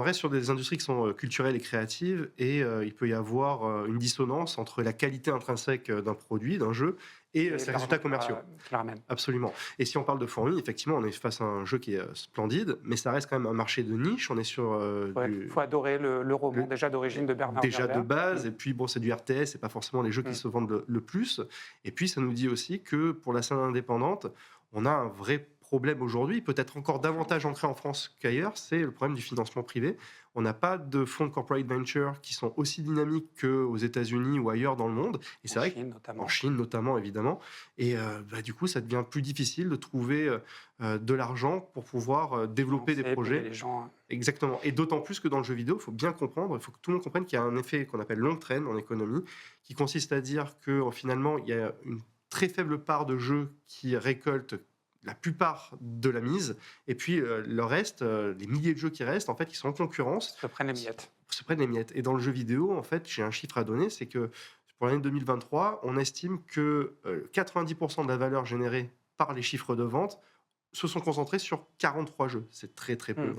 reste sur des industries qui sont culturelles et créatives, et il peut y avoir une dissonance entre la qualité intrinsèque d'un produit, d'un jeu, et Et ses l'argent résultats commerciaux. qu'il ramène. Absolument. Et si on parle de fourmis, effectivement, on est face à un jeu qui est splendide, mais ça reste quand même un marché de niche. On est sur Ouais, faut adorer le roman le- déjà d'origine de Bernard déjà de Werber. base, et puis bon, c'est du RTS, c'est pas forcément les jeux qui Mm. se vendent le plus. Et puis ça nous dit aussi que pour la scène indépendante, on a un vrai problème aujourd'hui, peut-être encore davantage ancré en France qu'ailleurs, c'est le problème du financement privé. On n'a pas de fonds de corporate venture qui sont aussi dynamiques qu'aux États-Unis ou ailleurs dans le monde. Et c'est En vrai Chine qu'en notamment. Chine notamment, évidemment. Et du coup, ça devient plus difficile de trouver de l'argent pour pouvoir développer des Financer, payer projets. les gens. Exactement. Et d'autant plus que dans le jeu vidéo, il faut bien comprendre, il faut que tout le monde comprenne qu'il y a un effet qu'on appelle long trend en économie, qui consiste à dire que finalement, il y a une très faible part de jeux qui récoltent la plupart de la mise, et puis le reste, les milliers de jeux qui restent, en fait, qui sont en concurrence, Se prennent les miettes. se prennent les miettes. Et dans le jeu vidéo, en fait, j'ai un chiffre à donner, c'est que pour l'année 2023, on estime que 90% de la valeur générée par les chiffres de vente se sont concentrés sur 43 jeux. C'est très très peu. Mm.